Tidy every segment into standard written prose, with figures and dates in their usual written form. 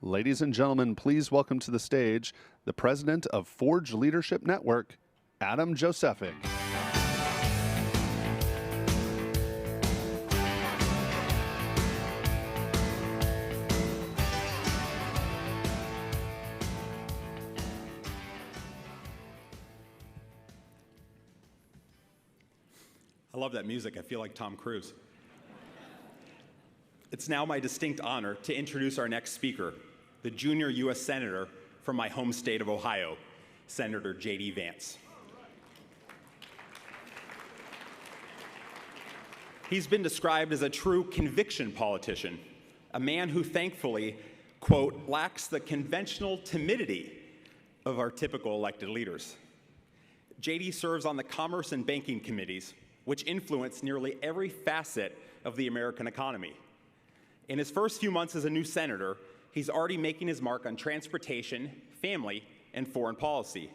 Ladies and gentlemen, please welcome to the stage the president of Forge Leadership Network, Adam Josefczyk. I love that music. I feel like Tom Cruise. It's now my distinct honor to introduce our next speaker, the junior U.S. Senator from my home state of Ohio, Senator J.D. Vance. He's been described as a true conviction politician, a man who thankfully, quote, lacks the conventional timidity of our typical elected leaders. J.D. serves on the Commerce and Banking Committees, which influence nearly every facet of the American economy. In his first few months as a new senator, he's already making his mark on transportation, family, and foreign policy.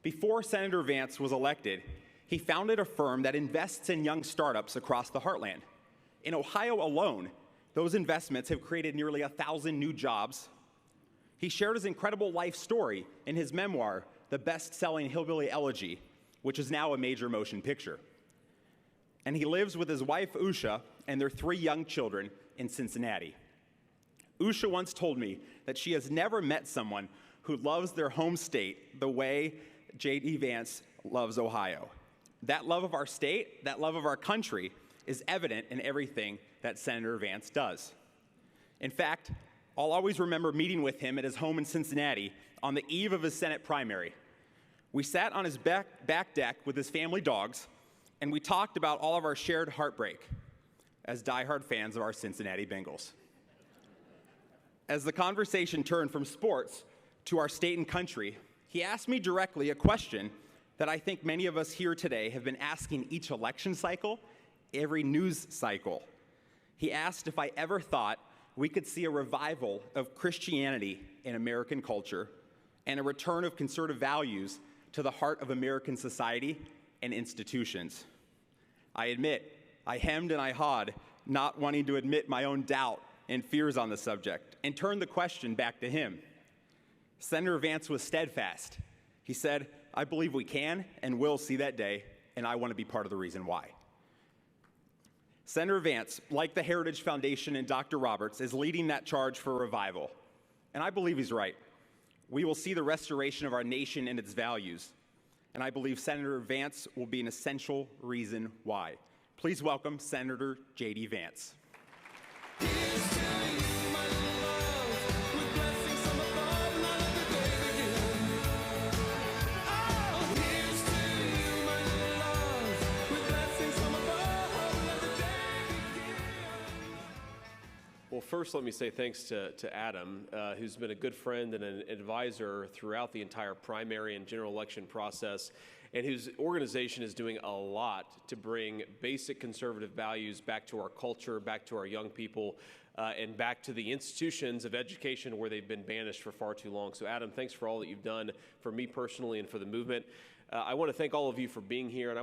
Before Senator Vance was elected, he founded a firm that invests in young startups across the heartland. In Ohio alone, those investments have created nearly 1,000 new jobs. He shared his incredible life story in his memoir, The Best-Selling Hillbilly Elegy, which is now a major motion picture. And he lives with his wife, Usha, and their 3 young children in Cincinnati. Usha once told me that she has never met someone who loves their home state the way J.D. Vance loves Ohio. That love of our state, that love of our country, is evident in everything that Senator Vance does. In fact, I'll always remember meeting with him at his home in Cincinnati on the eve of his Senate primary. We sat on his back deck with his family dogs, and we talked about all of our shared heartbreak as diehard fans of our Cincinnati Bengals. As the conversation turned from sports to our state and country, he asked me directly a question that I think many of us here today have been asking each election cycle, every news cycle. He asked if I ever thought we could see a revival of Christianity in American culture and a return of conservative values to the heart of American society and institutions. I admit, I hemmed and I hawed, not wanting to admit my own doubt and fears on the subject, and turned the question back to him. Senator Vance was steadfast. He said, I believe we can and will see that day, and I want to be part of the reason why. Senator Vance, like the Heritage Foundation and Dr. Roberts, is leading that charge for revival. And I believe he's right. We will see the restoration of our nation and its values. And I believe Senator Vance will be an essential reason why. Please welcome Senator J.D. Vance. Well, first, let me say thanks to Adam, who's been a good friend and an advisor throughout the entire primary and general election process, and whose organization is doing a lot to bring basic conservative values back to our culture, back to our young people, and back to the institutions of education where they've been banished for far too long. So, Adam, thanks for all that you've done for me personally and for the movement. I want to thank all of you for being here, and I want